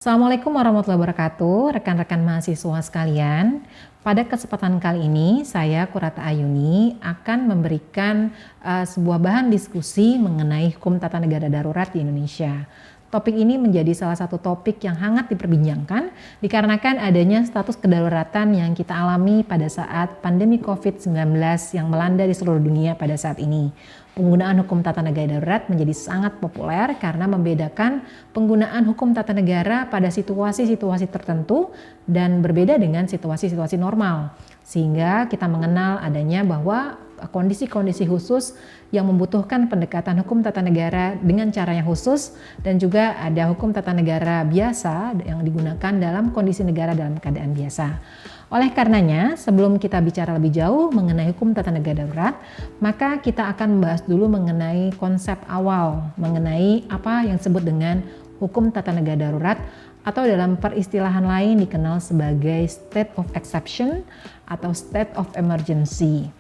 Assalamualaikum warahmatullahi wabarakatuh, rekan-rekan mahasiswa sekalian. Pada kesempatan kali ini, saya Kurata Ayuni akan memberikan sebuah bahan diskusi mengenai hukum tata negara darurat di Indonesia. Topik ini menjadi salah satu topik yang hangat diperbincangkan dikarenakan adanya status kedaruratan yang kita alami pada saat pandemi COVID-19 yang melanda di seluruh dunia pada saat ini. Penggunaan hukum tata negara darurat menjadi sangat populer karena membedakan penggunaan hukum tata negara pada situasi-situasi tertentu dan berbeda dengan situasi-situasi normal. Sehingga kita mengenal adanya bahwa kondisi-kondisi khusus yang membutuhkan pendekatan hukum tata negara dengan cara yang khusus, dan juga ada hukum tata negara biasa yang digunakan dalam kondisi negara dalam keadaan biasa. Oleh karenanya, sebelum kita bicara lebih jauh mengenai hukum tata negara darurat, maka kita akan membahas dulu mengenai konsep awal mengenai apa yang disebut dengan hukum tata negara darurat, atau dalam peristilahan lain dikenal sebagai state of exception atau state of emergency.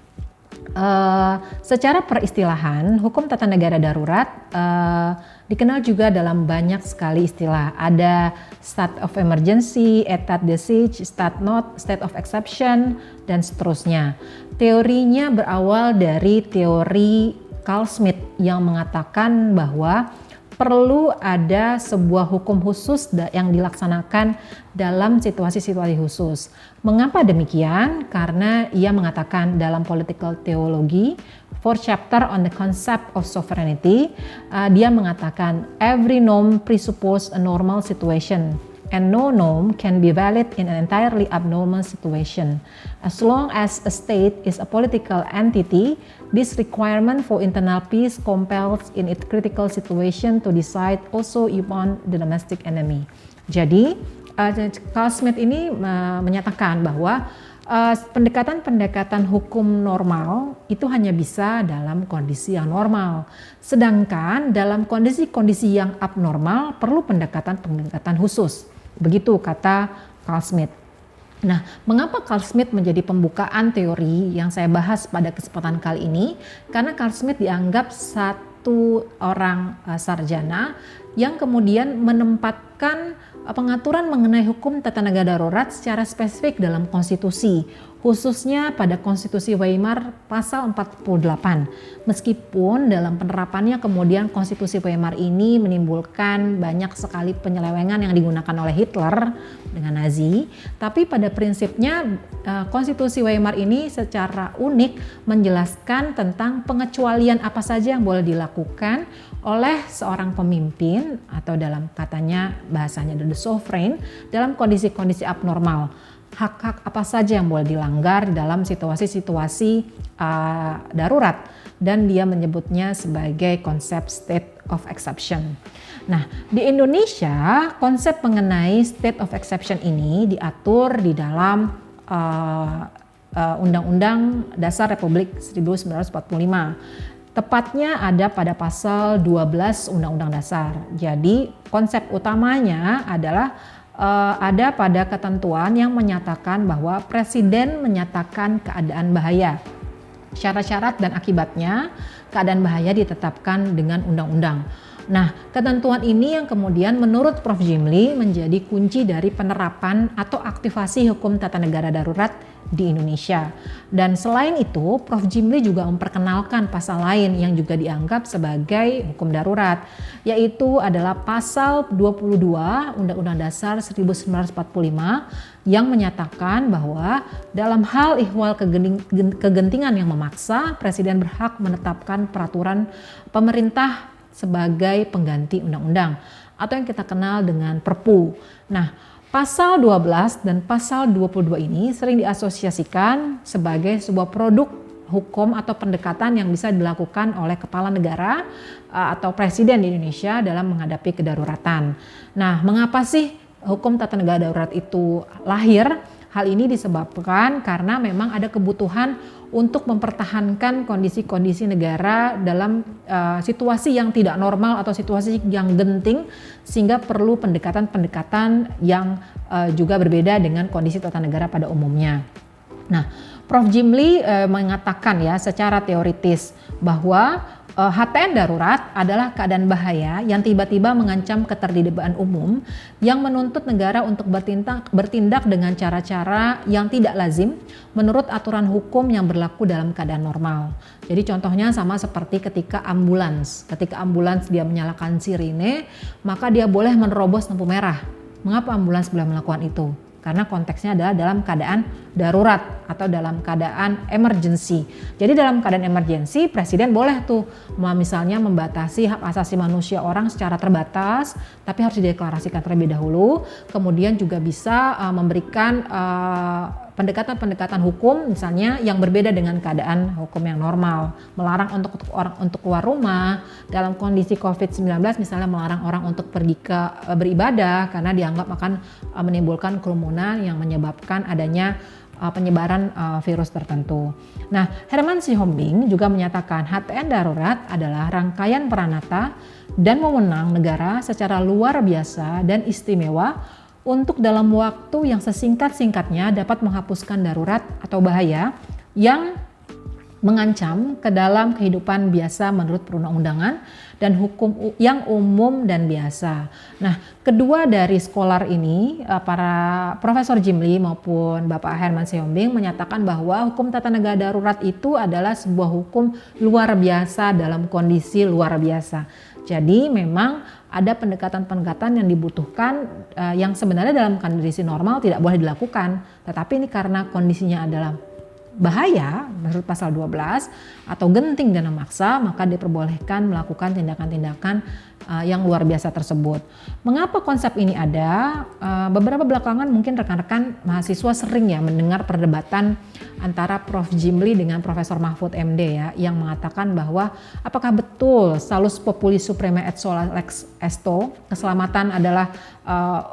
Secara peristilahan, hukum tata negara darurat dikenal juga dalam banyak sekali istilah. Ada state of emergency, état de siege, state of exception, dan seterusnya. Teorinya berawal dari teori Carl Schmitt yang mengatakan bahwa perlu ada sebuah hukum khusus yang dilaksanakan dalam situasi-situasi khusus. Mengapa demikian? Karena ia mengatakan dalam political theology, 4 chapter on the concept of sovereignty, dia mengatakan every norm presupposes a normal situation and no norm can be valid in an entirely abnormal situation. As long as a state is a political entity, this requirement for internal peace compels in its critical situation to decide also upon the domestic enemy. Jadi, Carl Schmitt ini menyatakan bahwa pendekatan-pendekatan hukum normal itu hanya bisa dalam kondisi yang normal. Sedangkan dalam kondisi-kondisi yang abnormal perlu pendekatan-pendekatan khusus. Begitu kata Carl Schmitt. Nah, mengapa Carl Schmitt menjadi pembukaan teori yang saya bahas pada kesempatan kali ini? Karena Carl Schmitt dianggap satu orang sarjana yang kemudian menempatkan pengaturan mengenai hukum tata negara darurat secara spesifik dalam konstitusi, khususnya pada konstitusi Weimar pasal 48. Meskipun dalam penerapannya kemudian konstitusi Weimar ini menimbulkan banyak sekali penyelewengan yang digunakan oleh Hitler dengan Nazi, tapi pada prinsipnya konstitusi Weimar ini secara unik menjelaskan tentang pengecualian apa saja yang boleh dilakukan oleh seorang pemimpin atau dalam katanya bahasanya the sovereign dalam kondisi-kondisi abnormal. Hak-hak apa saja yang boleh dilanggar dalam situasi-situasi darurat, dan dia menyebutnya sebagai konsep state of exception. Nah, di Indonesia konsep mengenai state of exception ini diatur di dalam Undang-Undang Dasar Republik 1945. Tepatnya ada pada pasal 12 Undang-Undang Dasar. Jadi konsep utamanya adalah ada pada ketentuan yang menyatakan bahwa Presiden menyatakan keadaan bahaya. Syarat-syarat dan akibatnya keadaan bahaya ditetapkan dengan undang-undang. Nah, ketentuan ini yang kemudian menurut Prof. Jimli menjadi kunci dari penerapan atau aktivasi hukum tata negara darurat di Indonesia. Dan selain itu, Prof. Jimli juga memperkenalkan pasal lain yang juga dianggap sebagai hukum darurat, yaitu adalah pasal 22 Undang-Undang Dasar 1945 yang menyatakan bahwa dalam hal ihwal kegentingan yang memaksa, Presiden berhak menetapkan peraturan pemerintah sebagai pengganti undang-undang atau yang kita kenal dengan Perpu. Nah, pasal 12 dan pasal 22 ini sering diasosiasikan sebagai sebuah produk hukum atau pendekatan yang bisa dilakukan oleh kepala negara atau presiden di Indonesia dalam menghadapi kedaruratan. Nah, mengapa sih hukum tata negara darurat itu lahir? Hal ini disebabkan karena memang ada kebutuhan untuk mempertahankan kondisi-kondisi negara dalam situasi yang tidak normal atau situasi yang genting, sehingga perlu pendekatan-pendekatan yang juga berbeda dengan kondisi tata negara pada umumnya. Nah, Prof. Jimli mengatakan ya secara teoritis bahwa HTN darurat adalah keadaan bahaya yang tiba-tiba mengancam ketertiban umum yang menuntut negara untuk bertindak dengan cara-cara yang tidak lazim menurut aturan hukum yang berlaku dalam keadaan normal. Jadi contohnya sama seperti ketika ambulans dia menyalakan sirine, maka dia boleh menerobos lampu merah. Mengapa ambulans boleh melakukan itu? Karena konteksnya adalah dalam keadaan darurat atau dalam keadaan emergency. Jadi dalam keadaan emergency presiden boleh tuh misalnya membatasi hak asasi manusia orang secara terbatas, tapi harus dideklarasikan terlebih dahulu. Kemudian juga bisa memberikan pendekatan-pendekatan hukum misalnya yang berbeda dengan keadaan hukum yang normal. Melarang orang untuk keluar rumah dalam kondisi COVID-19, misalnya melarang orang untuk pergi beribadah karena dianggap akan menimbulkan kerumunan yang menyebabkan adanya penyebaran virus tertentu. Nah, Herman Sihombing juga menyatakan HTN darurat adalah rangkaian peranata dan wewenang negara secara luar biasa dan istimewa untuk dalam waktu yang sesingkat-singkatnya dapat menghapuskan darurat atau bahaya yang mengancam ke dalam kehidupan biasa menurut perundang-undangan dan hukum yang umum dan biasa. Nah, kedua dari scholar ini, para Profesor Jimli maupun Bapak Herman Sihombing menyatakan bahwa hukum tata negara darurat itu adalah sebuah hukum luar biasa dalam kondisi luar biasa. Jadi memang ada pendekatan-pendekatan yang dibutuhkan yang sebenarnya dalam kondisi normal tidak boleh dilakukan. Tetapi ini karena kondisinya adalah bahaya menurut pasal 12 atau genting dan memaksa, maka diperbolehkan melakukan tindakan-tindakan yang luar biasa tersebut. Mengapa konsep ini ada? Beberapa belakangan mungkin rekan-rekan mahasiswa sering ya mendengar perdebatan antara Prof. Jimli dengan Profesor Mahfud MD ya, yang mengatakan bahwa apakah betul salus populi suprema et sola lex esto, keselamatan adalah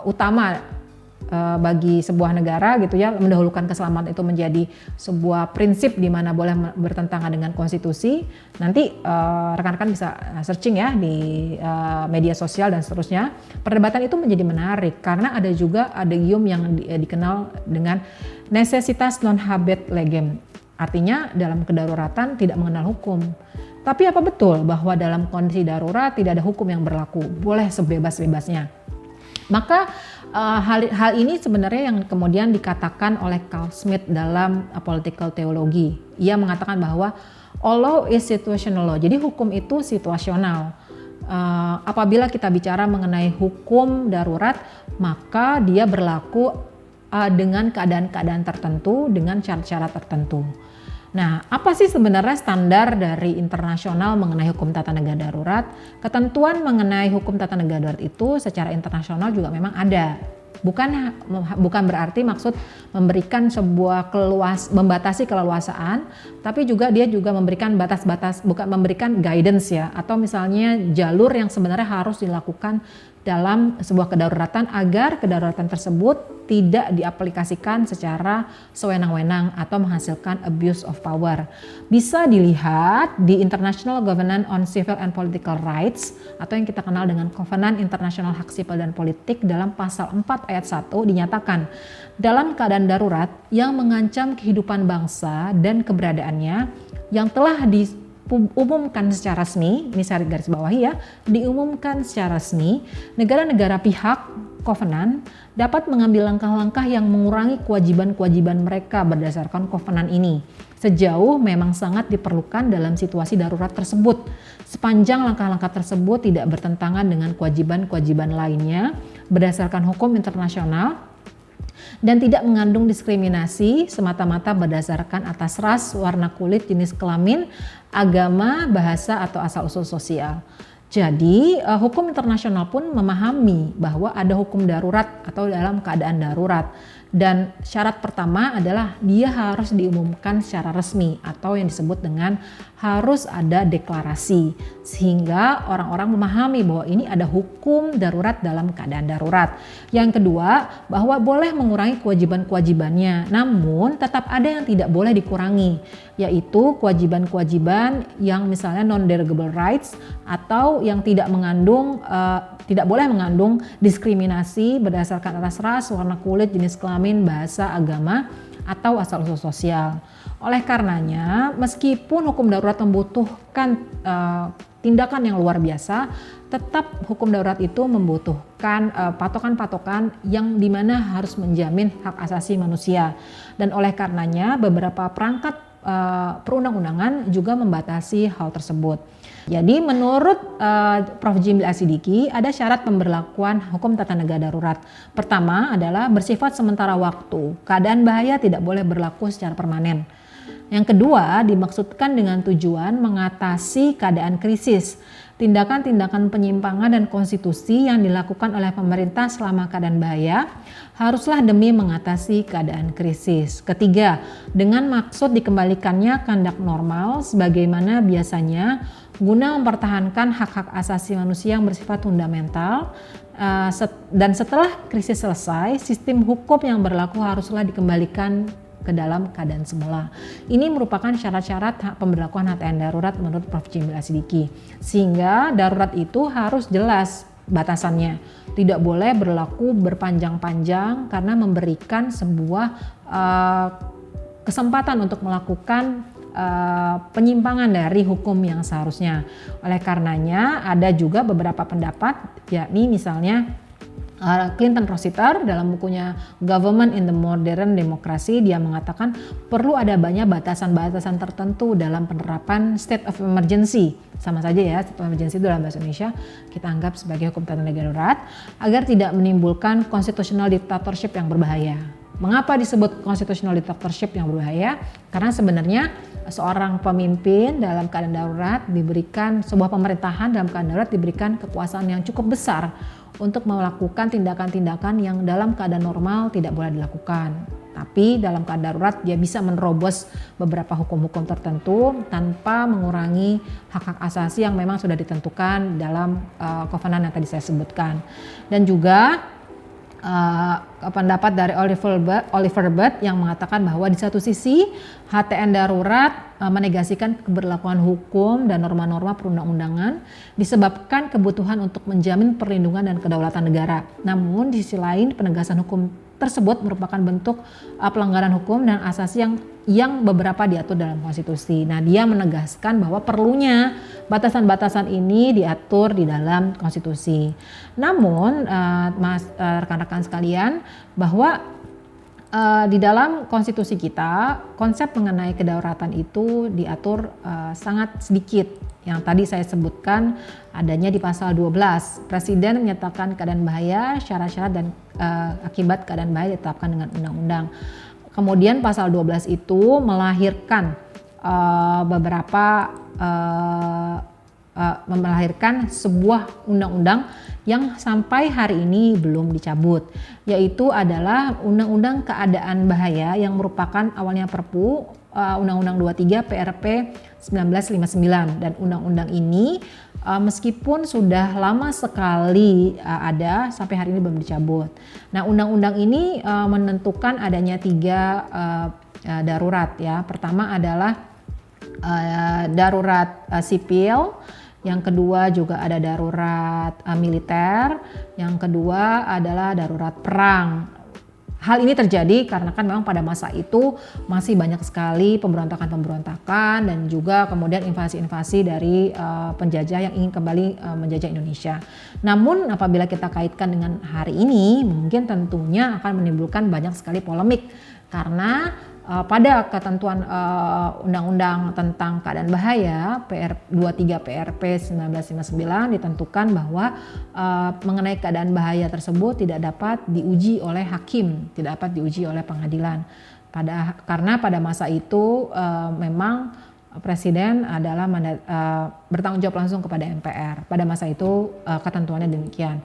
utama bagi sebuah negara gitu ya, mendahulukan keselamatan itu menjadi sebuah prinsip di mana boleh bertentangan dengan konstitusi. Nanti rekan-rekan bisa searching ya di media sosial dan seterusnya. Perdebatan itu menjadi menarik karena ada juga adagium yang dikenal dengan necessitas non habet legem. Artinya dalam kedaruratan tidak mengenal hukum. Tapi apa betul bahwa dalam kondisi darurat tidak ada hukum yang berlaku, boleh sebebas-bebasnya? Maka hal ini sebenarnya yang kemudian dikatakan oleh Carl Smith dalam political theology. Ia mengatakan bahwa all law is situational law. Jadi hukum itu situasional. Apabila kita bicara mengenai hukum darurat, maka dia berlaku dengan keadaan-keadaan tertentu, dengan syarat-syarat tertentu. Nah, apa sih sebenarnya standar dari internasional mengenai hukum tata negara darurat? Ketentuan mengenai hukum tata negara darurat itu secara internasional juga memang ada. Bukan berarti maksud memberikan sebuah membatasi keleluasaan, tapi dia juga memberikan batas-batas, bukan memberikan guidance ya, atau misalnya jalur yang sebenarnya harus dilakukan dalam sebuah kedaruratan agar kedaruratan tersebut tidak diaplikasikan secara sewenang-wenang atau menghasilkan abuse of power. Bisa dilihat di International Covenant on Civil and Political Rights atau yang kita kenal dengan Covenant Internasional Hak Sipil dan Politik dalam pasal 4 ayat 1 dinyatakan dalam keadaan darurat yang mengancam kehidupan bangsa dan keberadaannya yang telah diumumkan secara resmi, ini saya garis bawahi ya, diumumkan secara resmi, negara-negara pihak Covenant dapat mengambil langkah-langkah yang mengurangi kewajiban-kewajiban mereka berdasarkan Covenant ini, sejauh memang sangat diperlukan dalam situasi darurat tersebut, sepanjang langkah-langkah tersebut tidak bertentangan dengan kewajiban-kewajiban lainnya berdasarkan hukum internasional dan tidak mengandung diskriminasi semata-mata berdasarkan atas ras, warna kulit, jenis kelamin, agama, bahasa, atau asal-usul sosial. Jadi hukum internasional pun memahami bahwa ada hukum darurat atau dalam keadaan darurat. Dan syarat pertama adalah dia harus diumumkan secara resmi atau yang disebut dengan harus ada deklarasi. Sehingga orang-orang memahami bahwa ini ada hukum darurat dalam keadaan darurat. Yang kedua, bahwa boleh mengurangi kewajiban-kewajibannya, namun tetap ada yang tidak boleh dikurangi, yaitu kewajiban-kewajiban yang misalnya non-derogable rights atau yang tidak boleh mengandung diskriminasi berdasarkan atas ras, warna kulit, jenis kelamin, bahasa, agama, atau asal-usul sosial. Oleh karenanya, meskipun hukum darurat membutuhkan tindakan yang luar biasa, tetap hukum darurat itu membutuhkan patokan-patokan yang dimana harus menjamin hak asasi manusia. Dan oleh karenanya, beberapa perangkat perundang-undangan juga membatasi hal tersebut. Jadi menurut Prof. Jimli Asidiki ada syarat pemberlakuan hukum tata negara darurat. Pertama adalah bersifat sementara waktu. Keadaan bahaya tidak boleh berlaku secara permanen. Yang kedua dimaksudkan dengan tujuan mengatasi keadaan krisis. Tindakan-tindakan penyimpangan dan konstitusi yang dilakukan oleh pemerintah selama keadaan bahaya haruslah demi mengatasi keadaan krisis. Ketiga, dengan maksud dikembalikannya kehendak normal sebagaimana biasanya guna mempertahankan hak-hak asasi manusia yang bersifat fundamental, dan setelah krisis selesai, sistem hukum yang berlaku haruslah dikembalikan ke dalam keadaan semula. Ini merupakan syarat-syarat pemberlakuan HTN darurat menurut Prof. Jimli Asidiki. Sehingga darurat itu harus jelas batasannya. Tidak boleh berlaku berpanjang-panjang karena memberikan sebuah kesempatan untuk melakukan penyimpangan dari hukum yang seharusnya. Oleh karenanya ada juga beberapa pendapat, yakni misalnya Clinton Rossiter dalam bukunya Government in the Modern Democracy, dia mengatakan perlu ada banyak batasan-batasan tertentu dalam penerapan state of emergency. Sama saja ya, state of emergency itu dalam bahasa Indonesia kita anggap sebagai hukum tata negara darurat agar tidak menimbulkan constitutional dictatorship yang berbahaya. Mengapa disebut constitutional dictatorship yang berbahaya? Karena sebenarnya seorang pemimpin dalam keadaan darurat diberikan, sebuah pemerintahan dalam keadaan darurat diberikan kekuasaan yang cukup besar untuk melakukan tindakan-tindakan yang dalam keadaan normal tidak boleh dilakukan. Tapi dalam keadaan darurat dia bisa menerobos beberapa hukum-hukum tertentu tanpa mengurangi hak-hak asasi yang memang sudah ditentukan dalam Covenant yang tadi saya sebutkan. Dan juga pendapat dari Oliver Butt yang mengatakan bahwa di satu sisi HTN darurat menegasikan keberlakuan hukum dan norma-norma perundang-undangan disebabkan kebutuhan untuk menjamin perlindungan dan kedaulatan negara. Namun di sisi lain penegasan hukum tersebut merupakan bentuk pelanggaran hukum dan asasi yang beberapa diatur dalam konstitusi. Nah, dia menegaskan bahwa perlunya batasan-batasan ini diatur di dalam konstitusi. Namun, rekan-rekan sekalian, bahwa di dalam konstitusi kita konsep mengenai kedaulatan itu diatur sangat sedikit. Yang tadi saya sebutkan adanya di pasal 12. Presiden menyatakan keadaan bahaya, syarat-syarat dan akibat keadaan bahaya ditetapkan dengan undang-undang. Kemudian pasal 12 itu melahirkan melahirkan sebuah undang-undang yang sampai hari ini belum dicabut, yaitu adalah Undang-Undang Keadaan Bahaya yang merupakan awalnya Perpu Undang-Undang 23 PRP 1959, dan undang-undang ini meskipun sudah lama sekali ada, sampai hari ini belum dicabut. Nah, undang-undang ini menentukan adanya 3 darurat ya. Pertama adalah darurat sipil, yang kedua juga ada darurat militer, yang kedua adalah darurat perang. Hal ini terjadi karena kan memang pada masa itu masih banyak sekali pemberontakan-pemberontakan dan juga kemudian invasi-invasi dari penjajah yang ingin kembali menjajah Indonesia. Namun apabila kita kaitkan dengan hari ini, mungkin tentunya akan menimbulkan banyak sekali polemik karena pada ketentuan Undang-Undang tentang Keadaan Bahaya PR23 PRP 1959 ditentukan bahwa mengenai keadaan bahaya tersebut tidak dapat diuji oleh hakim, tidak dapat diuji oleh pengadilan. Karena pada masa itu memang Presiden adalah bertanggung jawab langsung kepada MPR. Pada masa itu ketentuannya demikian.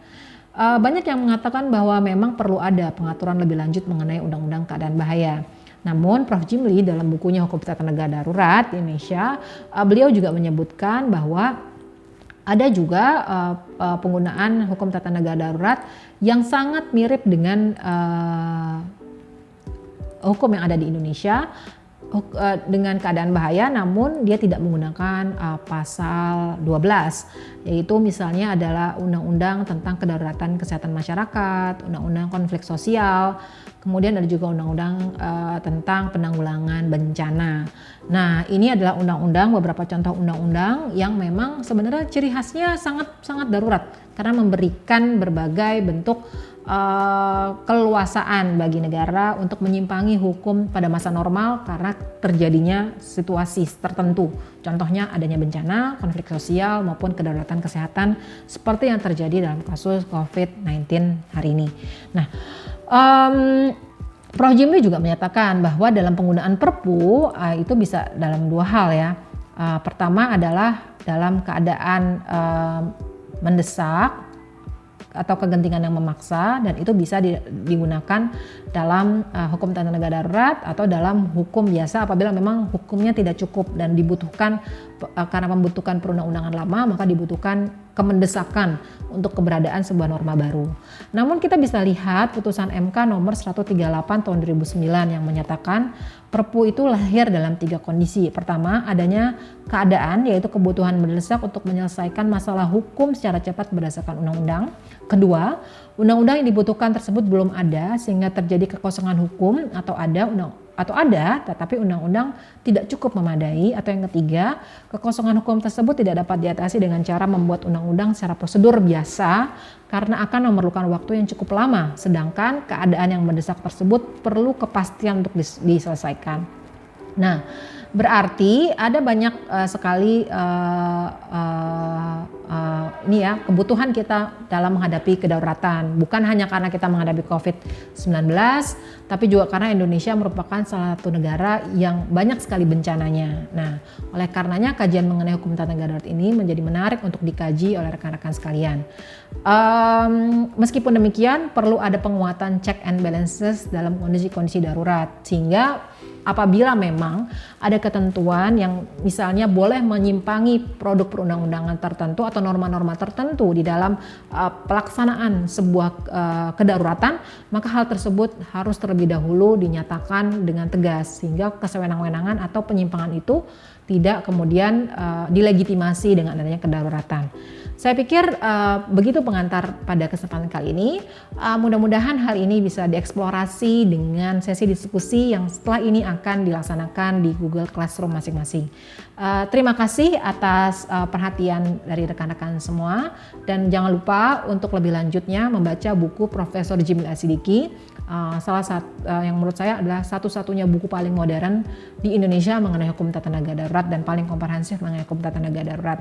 Banyak yang mengatakan bahwa memang perlu ada pengaturan lebih lanjut mengenai Undang-Undang Keadaan Bahaya. Namun Prof. Jimli dalam bukunya Hukum Tata Negara Darurat di Indonesia, beliau juga menyebutkan bahwa ada juga penggunaan hukum tata negara darurat yang sangat mirip dengan hukum yang ada di Indonesia. dengan keadaan bahaya namun dia tidak menggunakan pasal 12, yaitu misalnya adalah undang-undang tentang kedaruratan kesehatan masyarakat, undang-undang konflik sosial, kemudian ada juga undang-undang tentang penanggulangan bencana. Nah, ini adalah undang-undang, beberapa contoh undang-undang yang memang sebenarnya ciri khasnya sangat darurat karena memberikan berbagai bentuk keleluasaan bagi negara untuk menyimpangi hukum pada masa normal karena terjadinya situasi tertentu. Contohnya adanya bencana, konflik sosial maupun kedaruratan kesehatan seperti yang terjadi dalam kasus COVID-19 hari ini. Nah, Prof. Jimli juga menyatakan bahwa dalam penggunaan Perpu itu bisa dalam dua hal ya. Pertama adalah dalam keadaan mendesak atau kegentingan yang memaksa, dan itu bisa digunakan dalam hukum tata negara darurat atau dalam hukum biasa apabila memang hukumnya tidak cukup dan dibutuhkan karena membutuhkan perundang-undangan lama, maka dibutuhkan kemendesakan untuk keberadaan sebuah norma baru. Namun kita bisa lihat putusan MK nomor 138 tahun 2009 yang menyatakan Perpu itu lahir dalam 3 kondisi. Pertama, adanya keadaan yaitu kebutuhan mendesak untuk menyelesaikan masalah hukum secara cepat berdasarkan undang-undang. Kedua, undang-undang yang dibutuhkan tersebut belum ada sehingga terjadi kekosongan hukum, atau ada tetapi undang-undang tidak cukup memadai. Atau yang ketiga, kekosongan hukum tersebut tidak dapat diatasi dengan cara membuat undang-undang secara prosedur biasa karena akan memerlukan waktu yang cukup lama, sedangkan keadaan yang mendesak tersebut perlu kepastian untuk diselesaikan. Nah, berarti ada banyak sekali ini ya kebutuhan kita dalam menghadapi kedaruratan. Bukan hanya karena kita menghadapi COVID-19, tapi juga karena Indonesia merupakan salah satu negara yang banyak sekali bencananya. Nah, oleh karenanya kajian mengenai hukum tata negara darurat ini menjadi menarik untuk dikaji oleh rekan-rekan sekalian. Meskipun demikian, perlu ada penguatan check and balances dalam kondisi-kondisi darurat, sehingga apabila memang ada ketentuan yang misalnya boleh menyimpangi produk perundang-undangan tertentu atau norma-norma tertentu di dalam pelaksanaan sebuah kedaruratan, maka hal tersebut harus terlebih dahulu dinyatakan dengan tegas sehingga kesewenang-wenangan atau penyimpangan itu tidak kemudian dilegitimasi dengan adanya kedaruratan. Saya pikir begitu pengantar pada kesempatan kali ini. Mudah-mudahan hal ini bisa dieksplorasi dengan sesi diskusi yang setelah ini akan dilaksanakan di Google Classroom masing-masing. Terima kasih atas perhatian dari rekan-rekan semua, dan jangan lupa untuk lebih lanjutnya membaca buku Profesor Jimli Asidiki. Salah satu yang menurut saya adalah satu-satunya buku paling modern di Indonesia mengenai hukum tata negara darurat dan paling komprehensif mengenai hukum tata negara darurat.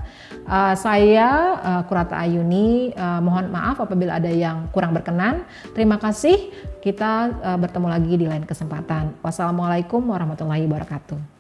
Saya Kurata Ayuni, mohon maaf apabila ada yang kurang berkenan. Terima kasih, kita bertemu lagi di lain kesempatan. Wassalamualaikum warahmatullahi wabarakatuh.